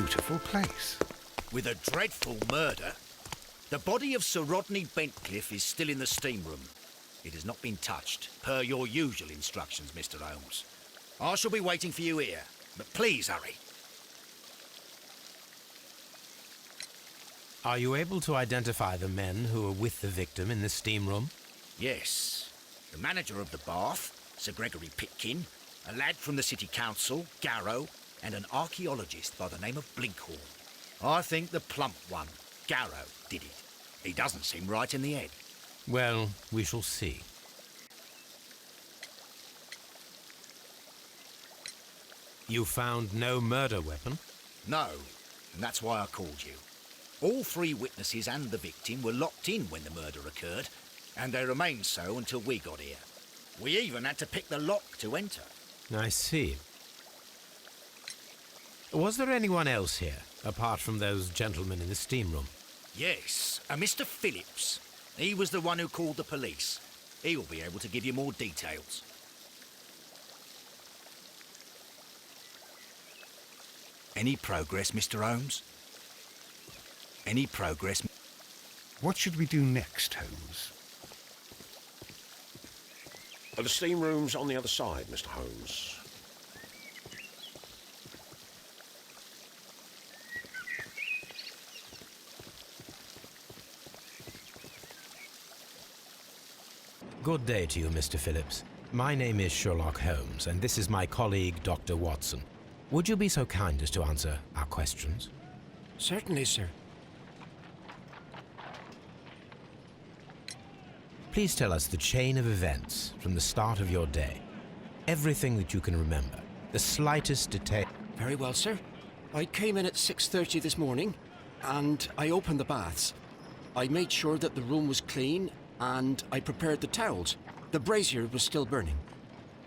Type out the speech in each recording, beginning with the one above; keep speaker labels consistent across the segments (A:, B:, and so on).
A: beautiful place.
B: With a dreadful murder. The body of Sir Rodney Bentcliffe is still in the steam room. It has not been touched, per your usual instructions, Mr. Holmes. I shall be waiting for you here, but please hurry.
C: Are you able to identify the men who were with the victim in the steam room?
B: Yes. The manager of the bath, Sir Gregory Pitkin, a lad from the City Council, Garrow, and an archaeologist by the name of Blinkhorn. I think the plump one, Garrow, did it. He doesn't seem right in the head.
C: Well, we shall see. You found no murder weapon?
B: No, and that's why I called you. All three witnesses and the victim were locked in when the murder occurred, and they remained so until we got here. We even had to pick the lock to enter.
C: I see. Was there anyone else here, apart from those gentlemen in the steam room?
B: Yes, a Mr. Phillips. He was the one who called the police. He will be able to give you more details. Any progress, Mr. Holmes? Any progress?
A: What should we do next, Holmes?
D: The steam room's on the other side, Mr. Holmes.
C: Good day to you, Mr. Phillips. My name is Sherlock Holmes, and this is my colleague, Dr. Watson. Would you be so kind as to answer our questions?
E: Certainly, sir.
C: Please tell us the chain of events from the start of your day. Everything that you can remember. The slightest detail.
E: Very well, sir. I came in at 6:30 this morning, and I opened the baths. I made sure that the room was clean, and I prepared the towels. The brazier was still burning.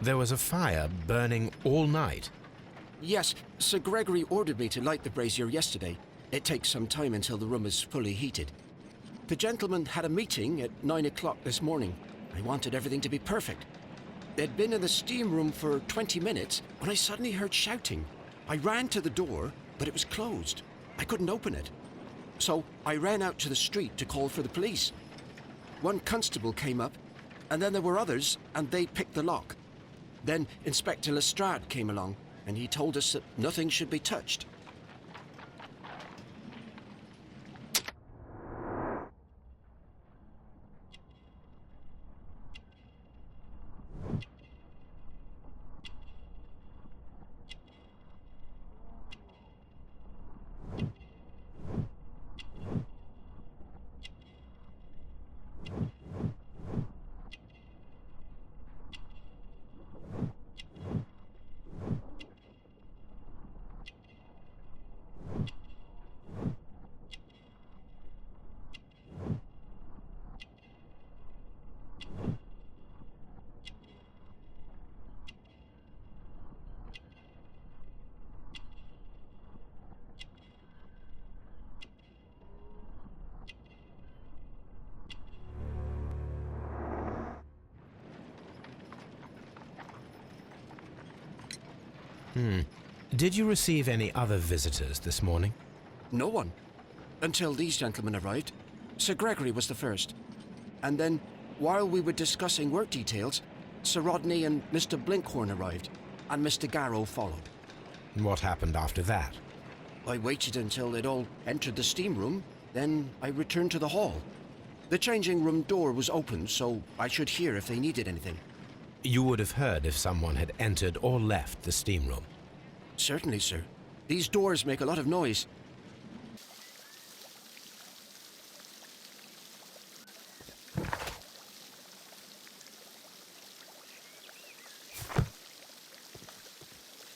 C: There was a fire burning all night.
E: Yes, Sir Gregory ordered me to light the brazier yesterday. It takes some time until the room is fully heated. The gentleman had a meeting at 9 o'clock this morning. I wanted everything to be perfect. They'd been in the steam room for 20 minutes when I suddenly heard shouting. I ran to the door, but it was closed. I couldn't open it. So I ran out to the street to call for the police. One constable came up, and then there were others, and they picked the lock. Then Inspector Lestrade came along, and he told us that nothing should be touched.
C: Did you receive any other visitors this morning?
E: No one. Until these gentlemen arrived. Sir Gregory was the first. And then, while we were discussing work details, Sir Rodney and Mr. Blinkhorn arrived, and Mr. Garrow followed.
C: What happened after that?
E: I waited until they'd all entered the steam room, then I returned to the hall. The changing room door was open, so I should hear if they needed anything.
C: You would have heard if someone had entered or left the steam room.
E: Certainly, sir. These doors make a lot of noise.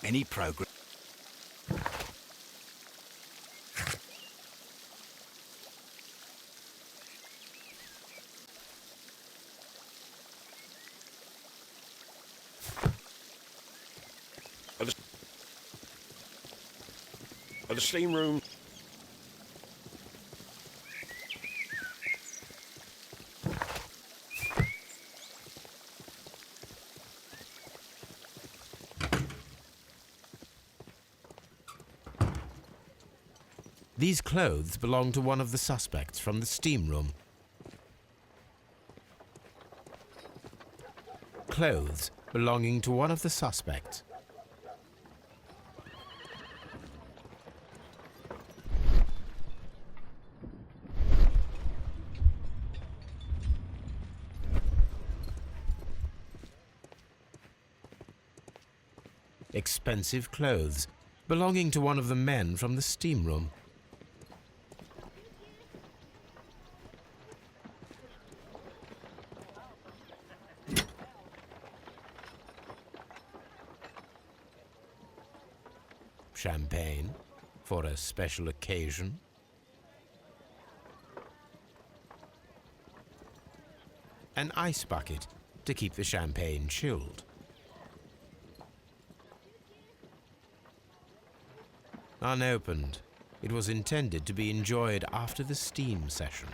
B: Any progress?
D: The steam room.
C: These clothes belong to one of the suspects from the steam room. Clothes belonging to one of the suspects. Expensive clothes belonging to one of the men from the steam room. Champagne for a special occasion. An ice bucket to keep the champagne chilled. Unopened, it was intended to be enjoyed after the steam session.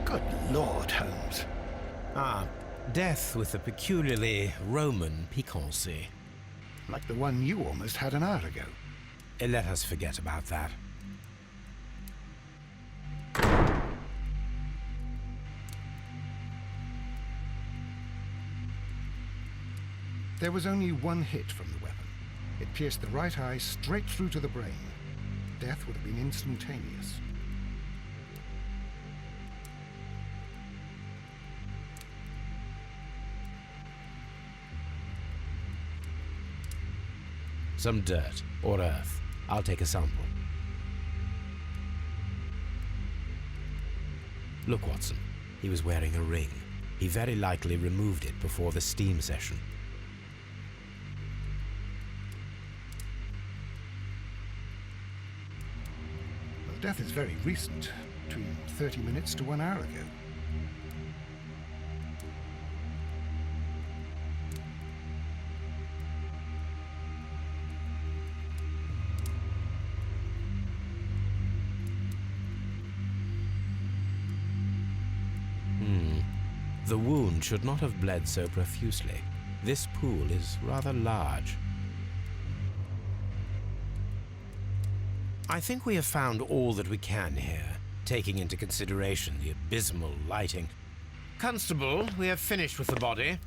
A: Good Lord, Holmes.
C: Death with a peculiarly Roman piquancy.
A: Like the one you almost had an hour ago.
C: Let us forget about that.
A: There was only one hit from the weapon. It pierced the right eye straight through to the brain. Death would have been instantaneous.
C: Some dirt or earth. I'll take a sample. Look, Watson. He was wearing a ring. He very likely removed it before the steam session.
A: Well, death is very recent. Between 30 minutes to 1 hour ago.
C: The wound should not have bled so profusely. This pool is rather large. I think we have found all that we can here, taking into consideration the abysmal lighting. Constable, we have finished with the body.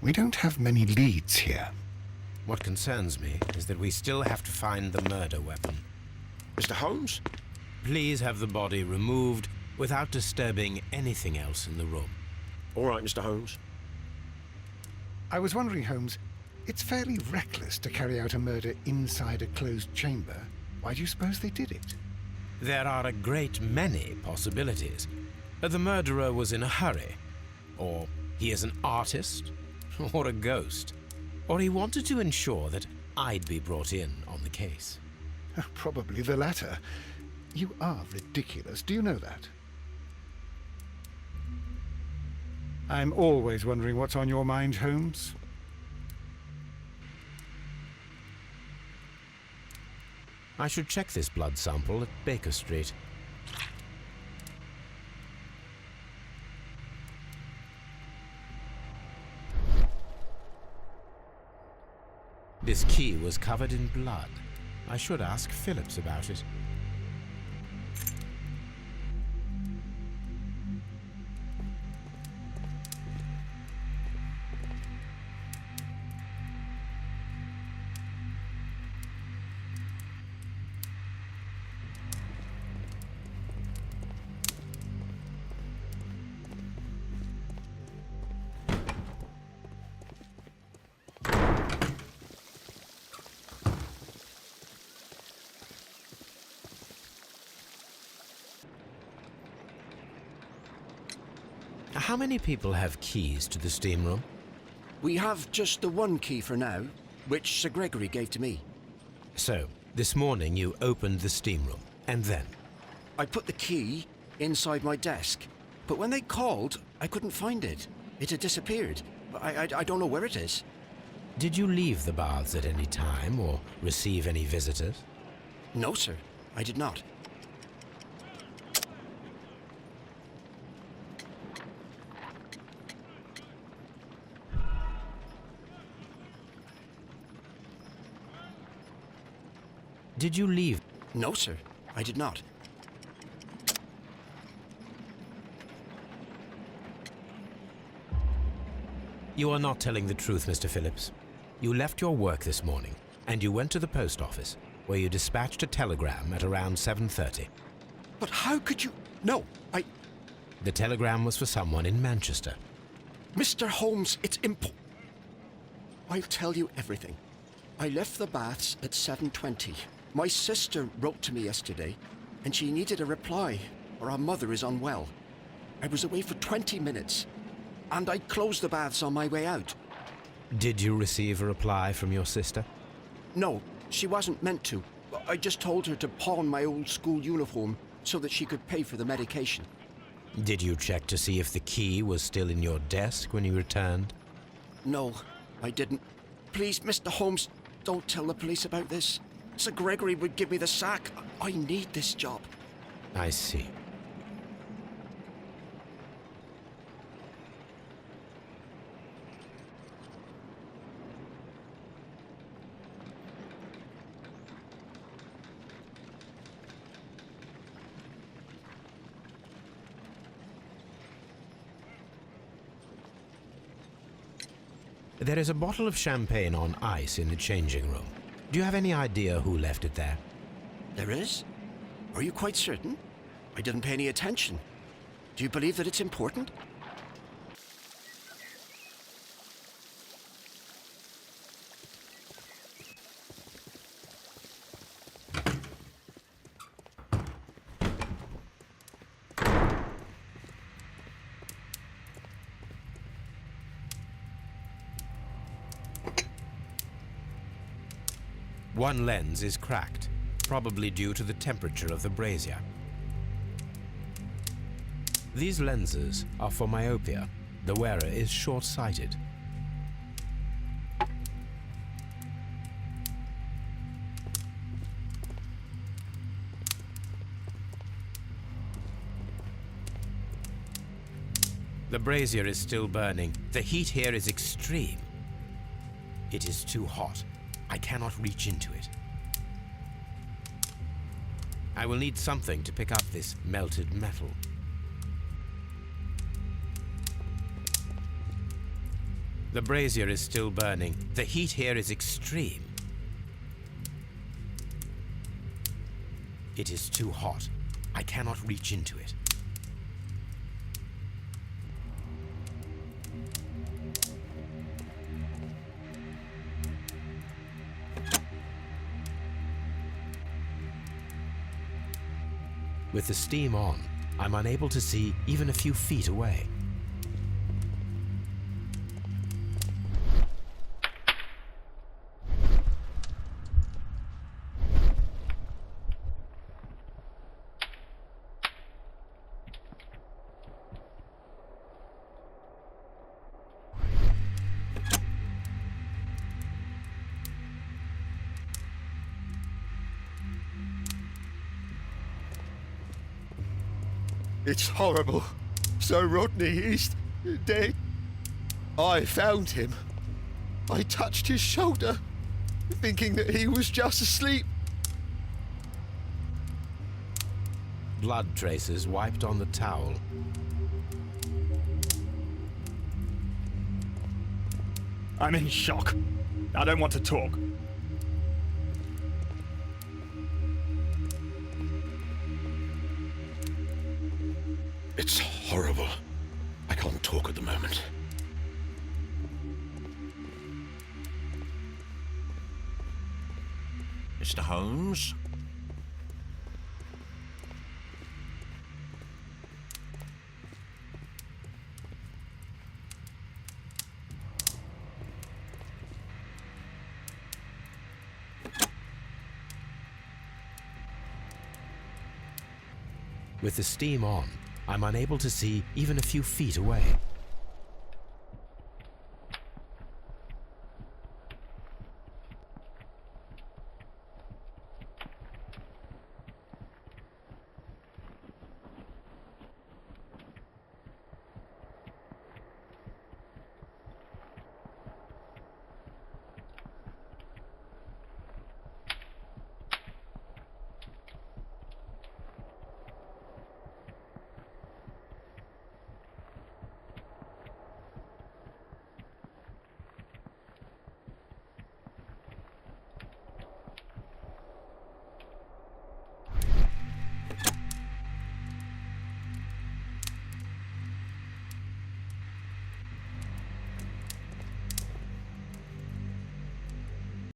A: We don't have many leads here.
C: What concerns me is that we still have to find the murder weapon.
D: Mr. Holmes?
C: Please have the body removed without disturbing anything else in the room.
D: All right, Mr. Holmes.
A: I was wondering, Holmes, it's fairly reckless to carry out a murder inside a closed chamber. Why do you suppose they did it?
C: There are a great many possibilities. The murderer was in a hurry, or he is an artist, or a ghost, or he wanted to ensure that I'd be brought in on the case.
A: Probably the latter. You are ridiculous, do you know that? I'm always wondering what's on your mind, Holmes.
C: I should check this blood sample at Baker Street. This key was covered in blood. I should ask Phillips about it. How many people have keys to the steam room?
E: We have just the one key for now, which Sir Gregory gave to me.
C: So, this morning you opened the steam room, and then?
E: I put the key inside my desk, but when they called, I couldn't find it. It had disappeared. I don't know where it is.
C: Did you leave the baths at any time or receive any visitors?
E: No, sir. I did not.
C: Did you leave?
E: No, sir. I did not.
C: You are not telling the truth, Mr. Phillips. You left your work this morning, and you went to the post office, where you dispatched a telegram at around 7:30.
E: But how could you... No,
C: The telegram was for someone in Manchester.
E: Mr. Holmes, it's I'll tell you everything. I left the baths at 7:20. My sister wrote to me yesterday, and she needed a reply, or our mother is unwell. I was away for 20 minutes, and I closed the baths on my way out.
C: Did you receive a reply from your sister?
E: No, she wasn't meant to. I just told her to pawn my old school uniform so that she could pay for the medication.
C: Did you check to see if the key was still in your desk when you returned?
E: No, I didn't. Please, Mr. Holmes, don't tell the police about this. Sir Gregory would give me the sack. I need this job.
C: I see. There is a bottle of champagne on ice in the changing room. Do you have any idea who left it there?
E: There is? Are you quite certain? I didn't pay any attention. Do you believe that it's important?
C: One lens is cracked, probably due to the temperature of the brazier. These lenses are for myopia. The wearer is short-sighted. The brazier is still burning. The heat here is extreme. It is too hot. I cannot reach into it. I will need something to pick up this melted metal. The brazier is still burning. The heat here is extreme. It is too hot. I cannot reach into it. With the steam on, I'm unable to see even a few feet away.
F: It's horrible. So Rodney is dead. I found him. I touched his shoulder, thinking that he was just asleep.
C: Blood traces wiped on the towel.
G: I'm in shock. I don't want to talk.
D: It's horrible. I can't talk at the moment.
B: Mr. Holmes?
C: With the steam on, I'm unable to see even a few feet away.